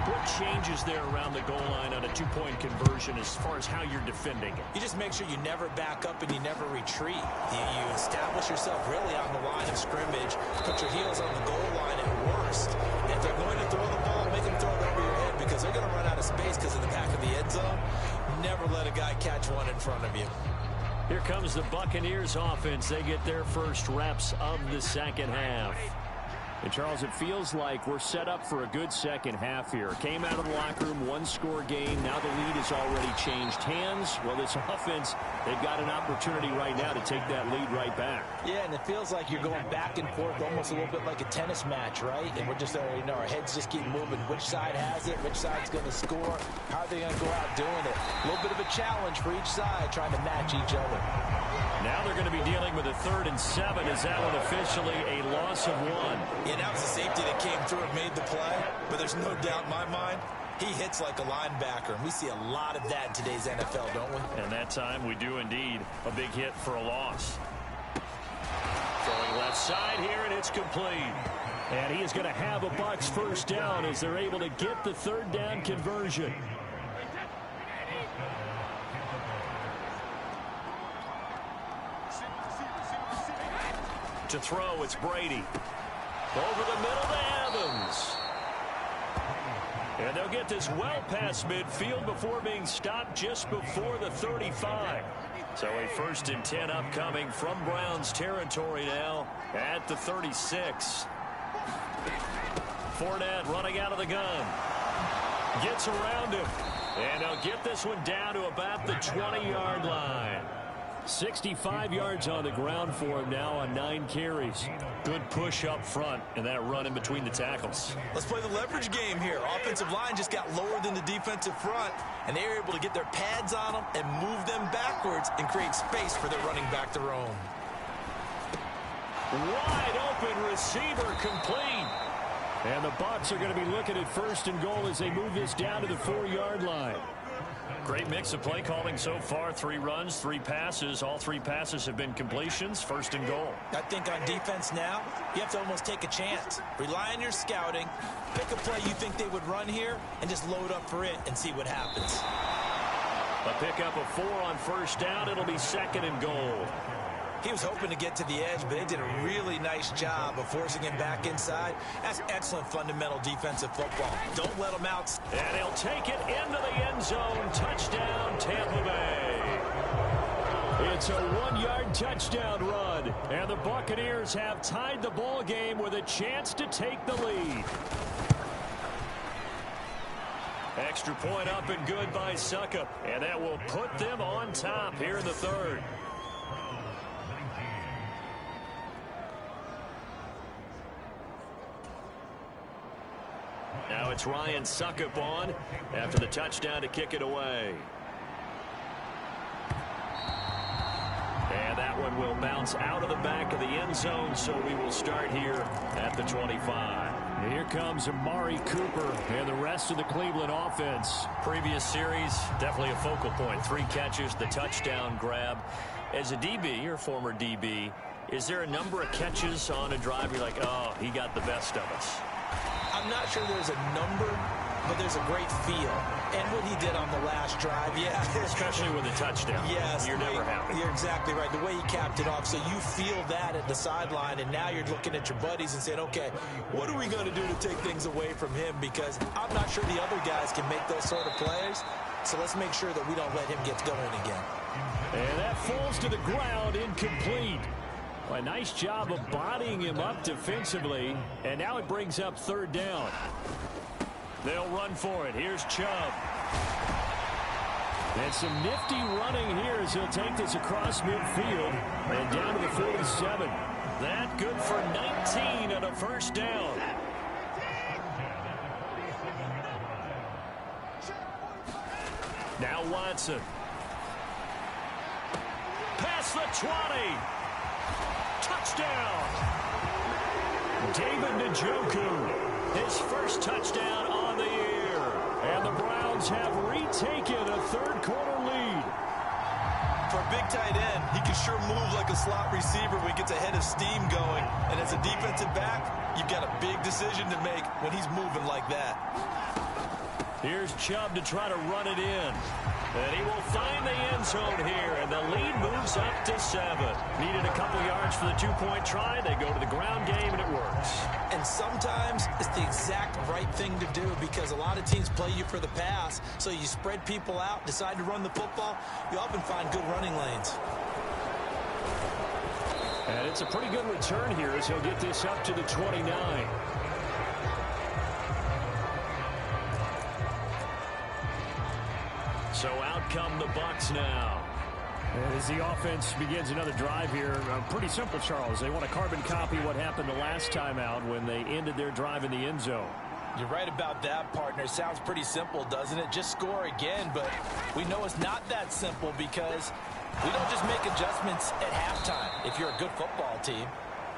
what changes there around the goal line on a 2-point conversion as far as how you're defending it? You just make sure you never back up and you never retreat. You establish yourself really on the line of scrimmage, put your heels on the goal line at worst. And if they're going to throw the ball, make them throw it over your head because they're going to run out of space because of the back of the end zone. Never let a guy catch one in front of you. Here comes the Buccaneers offense. They get their first reps of the 2nd half. And, Charles, it feels like we're set up for a good 2nd half here. Came out of the locker room, 1-score game. Now the lead has already changed hands. Well, this offense, they've got an opportunity right now to take that lead right back. Yeah, and it feels like you're going back and forth almost a little bit like a tennis match, right? And we're just, our heads just keep moving. Which side has it? Which side's going to score? How are they going to go out doing it? A little bit of a challenge for each side, trying to match each other. Now they're going to be dealing with a 3rd and 7. Is that one officially a loss of 1? Yeah, that was the safety that came through and made the play. But there's no doubt in my mind, he hits like a linebacker. And we see a lot of that in today's NFL, don't we? And that time we do indeed. A big hit for a loss. Throwing left side here, and it's complete. And he is going to have a Bucs 1st down as they're able to get the 3rd down conversion. To throw, it's Brady. Over the middle to Evans. And they'll get this well past midfield before being stopped just before the 35. So a 1st and 10 upcoming from Browns territory now at the 36. Fournette running out of the gun. Gets around him. And they'll get this one down to about the 20-yard line. 65 yards on the ground for him now on 9 carries. Good push up front and that run in between the tackles. Let's play the leverage game here. Offensive line just got lower than the defensive front, and they were able to get their pads on them and move them backwards and create space for their running back to roam. Wide open receiver complete. And the Bucs are going to be looking at 1st and goal as they move this down to the 4-yard line. Great mix of play calling so far. 3 runs, 3 passes. All 3 passes have been completions. 1st and goal. I think on defense now, you have to almost take a chance. Rely on your scouting. Pick a play you think they would run here and just load up for it and see what happens. A pickup of 4 on 1st down. It'll be 2nd and goal. He was hoping to get to the edge, but they did a really nice job of forcing him back inside. That's excellent fundamental defensive football. Don't let him out. And he'll take it into the end zone. Touchdown, Tampa Bay. It's a 1-yard touchdown run. And the Buccaneers have tied the ball game with a chance to take the lead. Extra point up and good by Suckup. And that will put them on top here in the 3rd. Now it's Ryan Suckup on after the touchdown to kick it away. And that one will bounce out of the back of the end zone, so we will start here at the 25. Here comes Amari Cooper and the rest of the Cleveland offense. Previous series, definitely a focal point. 3 catches, the touchdown grab. As a DB, you're a former DB, is there a number of catches on a drive you're like, oh, he got the best of us? I'm not sure there's a number, but there's a great feel. And what he did on the last drive, yeah. Especially with a touchdown. Yes. You're never happy. You're exactly right. The way he capped it off, so you feel that at the sideline, and now you're looking at your buddies and saying, okay, what are we going to do to take things away from him? Because I'm not sure the other guys can make those sort of plays, so let's make sure that we don't let him get going again. And that falls to the ground, incomplete. A nice job of bodying him up defensively, and now it brings up third down. They'll run for it. Here's Chubb. And some nifty running here as he'll take this across midfield and down to the 47. That good for 19 and a first down. Now Watson. Past the 20. Touchdown. David Njoku, his first touchdown on the year. And the Browns have retaken a third-quarter lead. For a big tight end, he can sure move like a slot receiver when he gets a head of steam going. And as a defensive back, you've got a big decision to make when he's moving like that. Here's Chubb to try to run it in. And he will find the end zone here, and the lead moves up to 7. Needed a couple yards for the two-point try. They go to the ground game, and it works. And sometimes it's the exact right thing to do because a lot of teams play you for the pass, so you spread people out, decide to run the football. You often find good running lanes. And it's a pretty good return here as he'll get this up to the 29. So out come the Bucs now. As the offense begins another drive here, pretty simple, Charles. They want to carbon copy what happened the last time out when they ended their drive in the end zone. You're right about that, partner. Sounds pretty simple, doesn't it? Just score again, but we know it's not that simple because we don't just make adjustments at halftime if you're a good football team.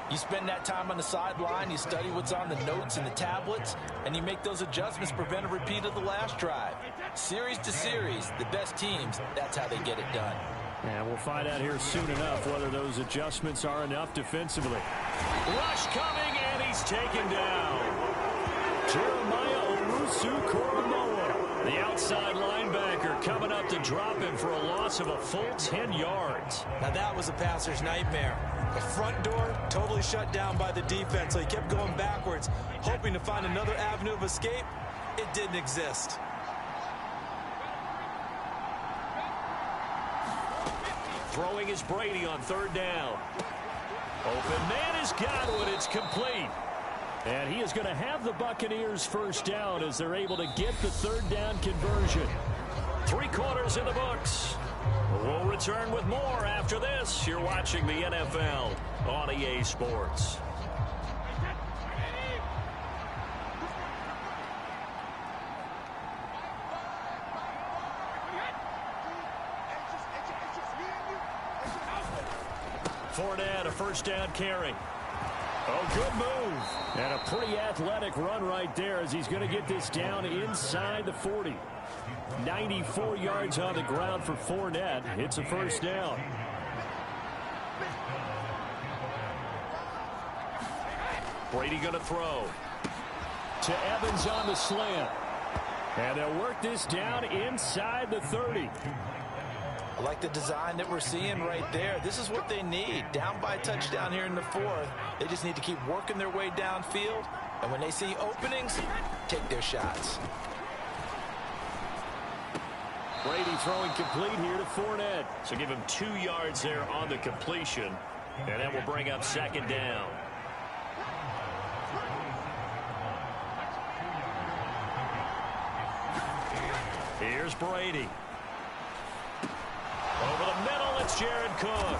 You spend that time on the sideline, you study what's on the notes and the tablets, and you make those adjustments, prevent a repeat of the last drive. Series to series, the best teams, that's how they get it done. And we'll find out here soon enough whether those adjustments are enough defensively. Rush coming, and he's taken down. Jeremiah Owusu-Koramoah, the outside linebacker, coming up to drop him for a loss of a full 10 yards. Now that was a passer's nightmare. The front door totally shut down by the defense, so he kept going backwards, hoping to find another avenue of escape. It didn't exist. Throwing is Brady on third down. Open man is Godwin. It's complete. And he is going to have the Buccaneers first down as they're able to get the third down conversion. 3 quarters in the books. We'll return with more after this. You're watching the NFL on EA Sports. Fournette, a first down carry. Oh, good move. And a pretty athletic run right there as he's going to get this down inside the 40. 94 yards on the ground for Fournette. It's a first down. Brady going to throw. To Evans on the slant. And they'll work this down inside the 30. I like the design that we're seeing right there. This is what they need. Down by a touchdown here in the 4th. They just need to keep working their way downfield. And when they see openings, take their shots. Brady throwing complete here to Fournette. So give him 2 yards there on the completion. And that will bring up second down. Here's Brady. Over the middle, it's Jared Cook.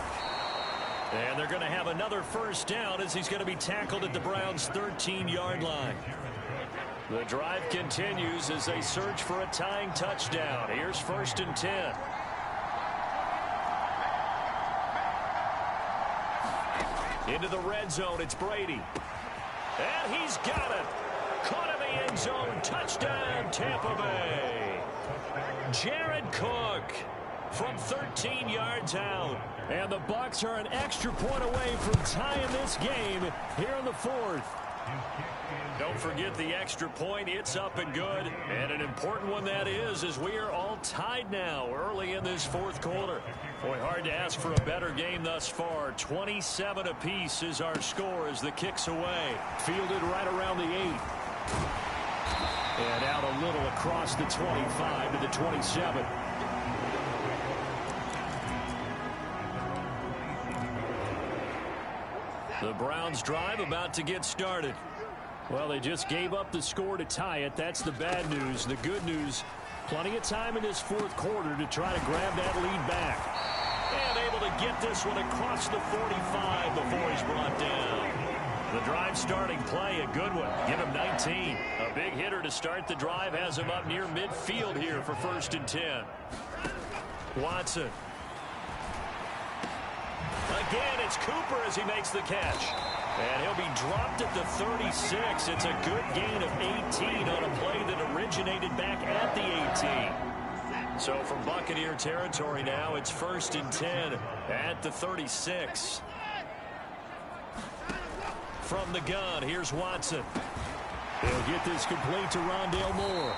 And they're going to have another first down as he's going to be tackled at the Browns' 13-yard line. The drive continues as they search for a tying touchdown. Here's 1st and 10. Into the red zone, it's Brady. And he's got it. Caught in the end zone. Touchdown, Tampa Bay. Jared Cook from 13 yards out. And the Bucs are an extra point away from tying this game here in the 4th. Don't forget the extra point. It's up and good. And an important one that is, as we are all tied now early in this fourth quarter. Boy, hard to ask for a better game thus far. 27 apiece is our score as the kick's away. Fielded right around the 8. And out a little across the 25 to the 27. The Browns drive about to get started. Well, they just gave up the score to tie it. That's the bad news. The good news, plenty of time in this fourth quarter to try to grab that lead back. And able to get this one across the 45 before he's brought down. The drive starting play, a good one. Give him 19. A big hitter to start the drive has him up near midfield here for 1st and 10. Watson. Again, it's Cooper as he makes the catch. And he'll be dropped at the 36. It's a good gain of 18 on a play that originated back at the 18. So from Buccaneer territory now, it's 1st and 10 at the 36. From the gun, here's Watson. He'll get this complete to Rondale Moore.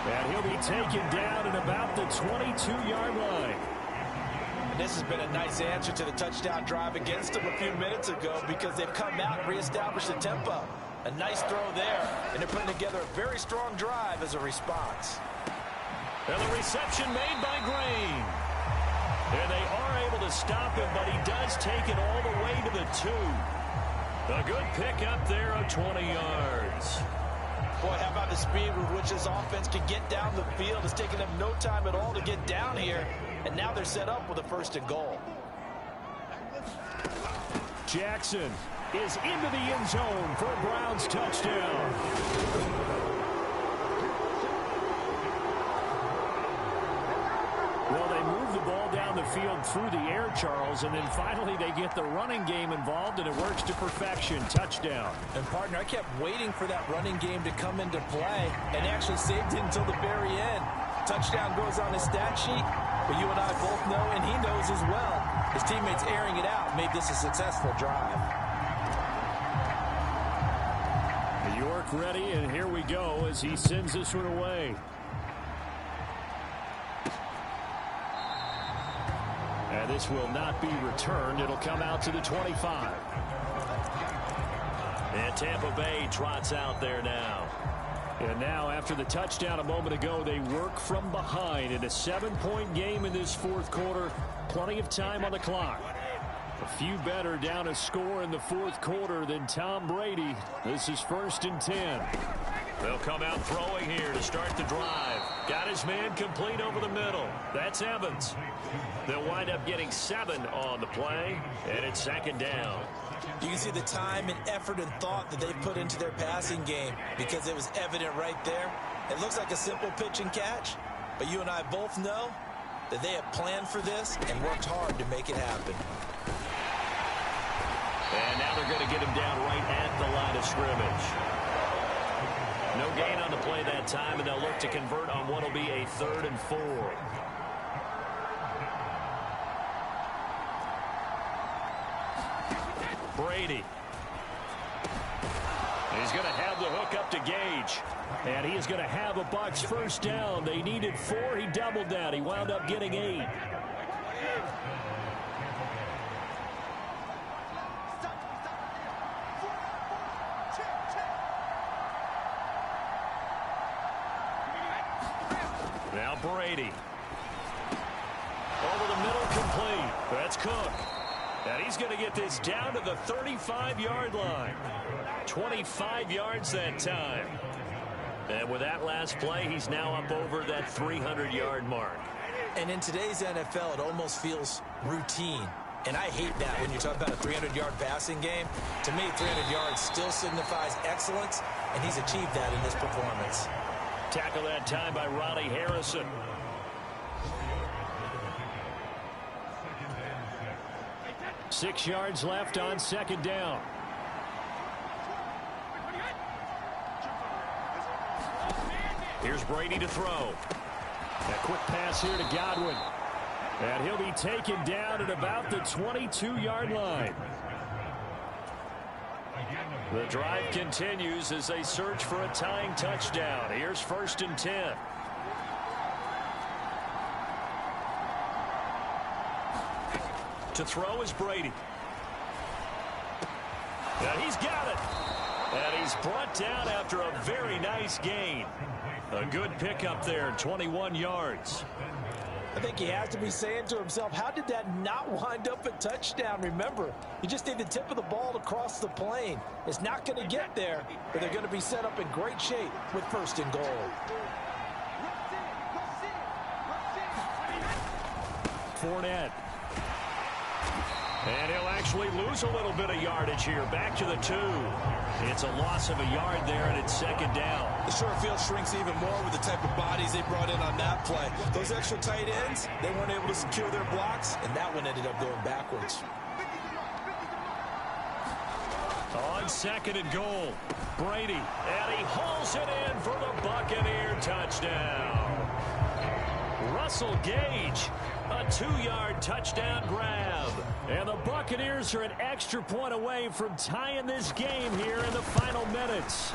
And he'll be taken down at about the 22-yard line. This has been a nice answer to the touchdown drive against them a few minutes ago because they've come out and reestablished the tempo. A nice throw there, and they're putting together a very strong drive as a response. And the reception made by Green. And they are able to stop him, but he does take it all the way to the 2. A good pickup there of 20 yards. Boy, how about the speed with which this offense can get down the field? It's taken them no time at all to get down here. And now they're set up with a 1st and goal. Jackson is into the end zone for a Browns touchdown. Well, they move the ball down the field through the air, Charles, and then finally they get the running game involved, and it works to perfection. Touchdown. And, partner, I kept waiting for that running game to come into play and actually saved it until the very end. Touchdown goes on his stat sheet, but you and I both know, and he knows as well, his teammates airing it out made this a successful drive. York ready, and here we go as he sends this one away. And this will not be returned. It'll come out to the 25. And Tampa Bay trots out there now. And now, after the touchdown a moment ago, they work from behind in a 7-point game in this fourth quarter. Plenty of time on the clock. A few better down a score in the fourth quarter than Tom Brady. This is 1st and 10. They'll come out throwing here to start the drive. Got his man complete over the middle. That's Evans. They'll wind up getting 7 on the play, and it's 2nd down. You can see the time and effort and thought that they put into their passing game because it was evident right there. It looks like a simple pitch and catch, but you and I both know that they have planned for this and worked hard to make it happen. And now they're going to get him down right at the line of scrimmage. No gain on the play that time, and they'll look to convert on what will be a 3rd and 4. Brady. He's going to have the hook up to Gage. And he is going to have a Bucs 1st down. They needed 4. He doubled that. He wound up getting 8. Now Brady. Over the middle, complete. That's Cook. And he's going to get this down to the 35-yard line. 25 yards that time. And with that last play, he's now up over that 300-yard mark. And in today's NFL, it almost feels routine. And I hate that when you talk about a 300-yard passing game. To me, 300 yards still signifies excellence, and he's achieved that in this performance. Tackle that time by Ronnie Harrison. Six yards left on 2nd down. Here's Brady to throw. A quick pass here to Godwin. And he'll be taken down at about the 22-yard line. The drive continues as they search for a tying touchdown. Here's 1st and 10. To throw is Brady. And he's got it. And he's brought down after a very nice gain. A good pickup there, 21 yards. I think he has to be saying to himself, how did that not wind up a touchdown? Remember, you just need the tip of the ball to cross the plane. It's not going to get there, but they're going to be set up in great shape with 1st and goal. Fournette. And he'll actually lose a little bit of yardage here. Back to the 2. It's a loss of a yard there, and it's 2nd down. The short field shrinks even more with the type of bodies they brought in on that play. Those extra tight ends, they weren't able to secure their blocks, and that one ended up going backwards. On 2nd and goal, Brady, and he hauls it in for the Buccaneer touchdown. Russell Gage, a 2-yard touchdown grab. And the Buccaneers are an extra point away from tying this game here in the final minutes.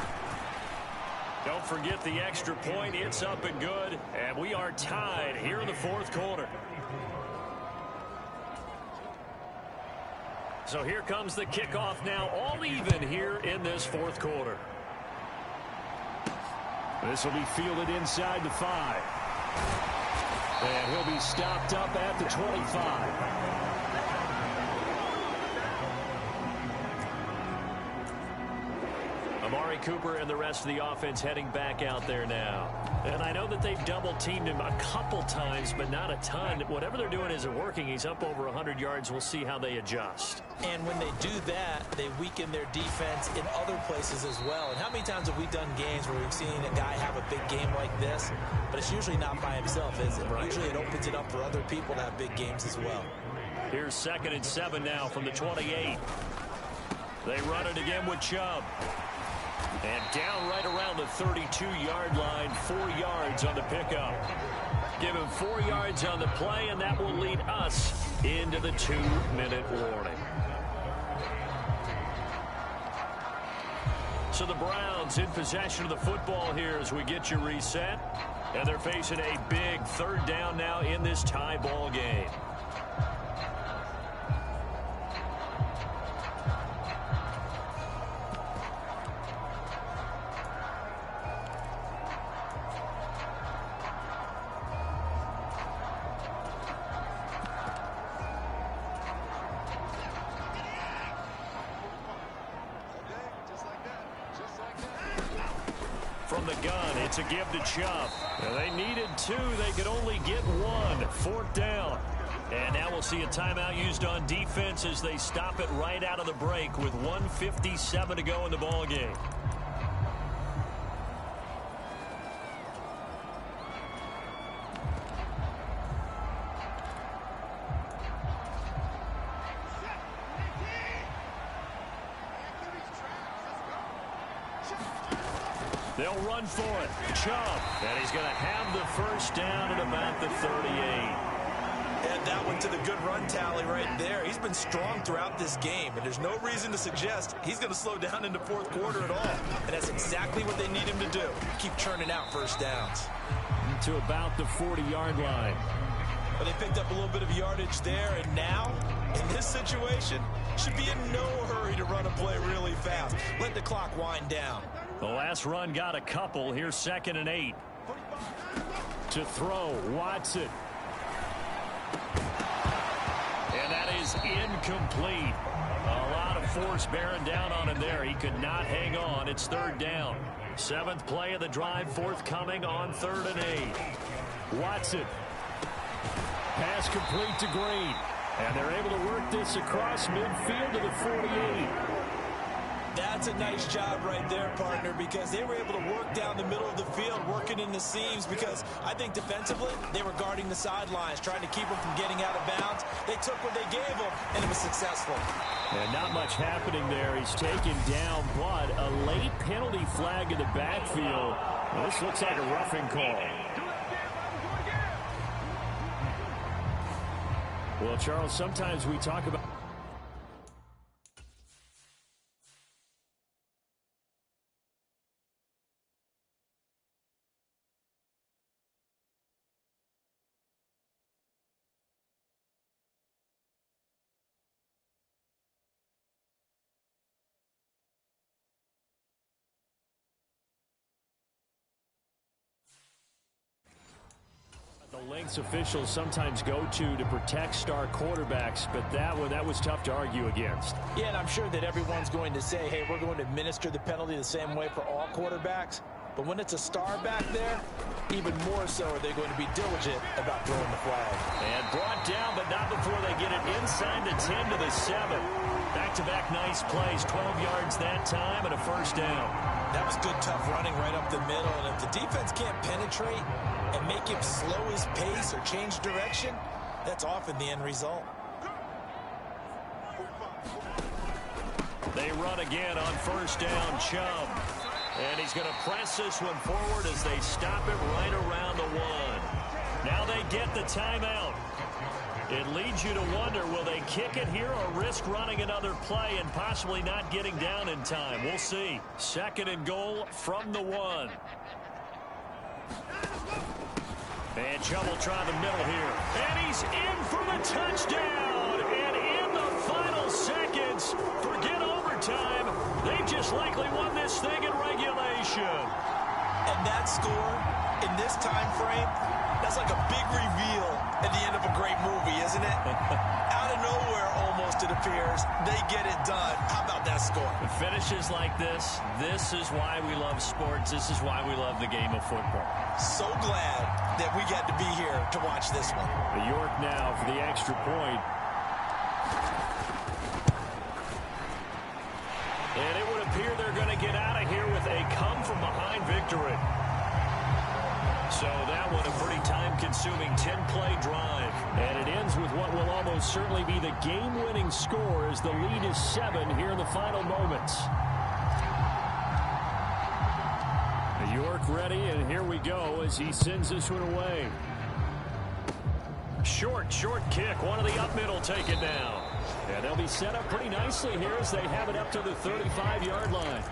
Don't forget the extra point. It's up and good. And we are tied here in the 4th quarter. So here comes the kickoff now, all even here in this 4th quarter. This will be fielded inside the 5. And he'll be stopped up at the 25. Amari Cooper and the rest of the offense heading back out there now. And I know that they've double-teamed him a couple times, but not a ton. Whatever they're doing isn't working. He's up over 100 yards. We'll see how they adjust. And when they do that, they weaken their defense in other places as well. And how many times have we done games where we've seen a guy have a big game like this? But it's usually not by himself, is it? Right. Usually it opens it up for other people to have big games as well. Here's 2nd and 7 now from the 28. They run it again with Chubb. And down right around the 32-yard line, 4 yards on the pickup. Give him 4 yards on the play, and that will lead us into the 2-minute warning. So the Browns in possession of the football here as we get you reset. And they're facing a big 3rd down now in this tie ball game. From the gun, it's a give to Chubb. They needed 2. They could only get 1. 4th down. And now we'll see a timeout used on defense as they stop it right out of the break with 1:57 to go in the ball game. They'll run for it. Chubb. And he's going to have the 1st down at about the 38. Add that one to the good run tally right there. He's been strong throughout this game, and there's no reason to suggest he's going to slow down in the 4th quarter at all. And that's exactly what they need him to do. Keep churning out 1st downs. To about the 40-yard line. But they picked up a little bit of yardage there, and now, in this situation, should be in no hurry to run a play really fast. Let the clock wind down. The last run got a couple. Here's 2nd and 8. To throw, Watson. And that is incomplete. A lot of force bearing down on him there. He could not hang on. It's 3rd down. 7th play of the drive forthcoming on 3rd and 8. Watson. Pass complete to Green. And they're able to work this across midfield to the 48. That's a nice job right there, partner, because they were able to work down the middle of the field, working in the seams, because I think defensively they were guarding the sidelines, trying to keep them from getting out of bounds. They took what they gave them, and it was successful. And not much happening there. He's taken down, but a late penalty flag in the backfield. Well, this looks like a roughing call. Well, Charles, sometimes we talk about lengths officials sometimes go to protect star quarterbacks, but that was tough to argue against. Yeah, and I'm sure that everyone's going to say, hey, we're going to administer the penalty the same way for all quarterbacks. But when it's a star back there, even more so are they going to be diligent about throwing the flag. And brought down, but not before they get it inside the 10 to the 7. Back-to-back nice plays, 12 yards that time and a first down. That was good, tough running right up the middle. And if the defense can't penetrate and make him slow his pace or change direction, that's often the end result. They run again on first down, Chubb. And he's going to press this one forward as they stop it right around the 1. Now they get the timeout. It leads you to wonder, will they kick it here or risk running another play and possibly not getting down in time? We'll see. 2nd and goal from the 1. And Chubb will try the middle here. And he's in for the touchdown. And in the final seconds, forget overtime, they just likely won this thing in regulation. And that score in this time frame, that's like a big reveal at the end of a great movie, isn't it? Out of nowhere, almost, it appears, they get it done. How about that score? The finishes like this is why we love sports. This is why we love the game of football. So glad that we got to be here to watch this one. The York now for the extra point. And it would appear they're going to get out of here with a come-from-behind victory. So that one a pretty time-consuming 10-play drive. And it ends with what will almost certainly be the game-winning score as the lead is 7 here in the final moments. York ready, and here we go as he sends this one away. Short kick. One of the up middle take it down. And they'll be set up pretty nicely here as they have it up to the 35-yard line.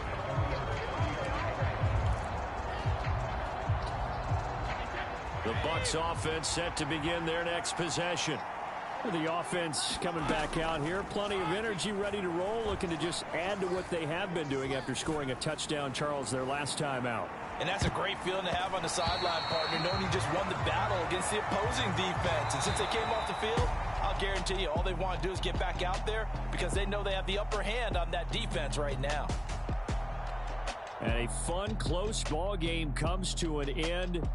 The Bucs offense set to begin their next possession. The offense coming back out here. Plenty of energy, ready to roll, looking to just add to what they have been doing after scoring a touchdown, Charles, their last time out. And that's a great feeling to have on the sideline, partner, knowing you just won the battle against the opposing defense. And since they came off the field, I'll guarantee you all they want to do is get back out there because they know they have the upper hand on that defense right now. And a fun, close ball game comes to an end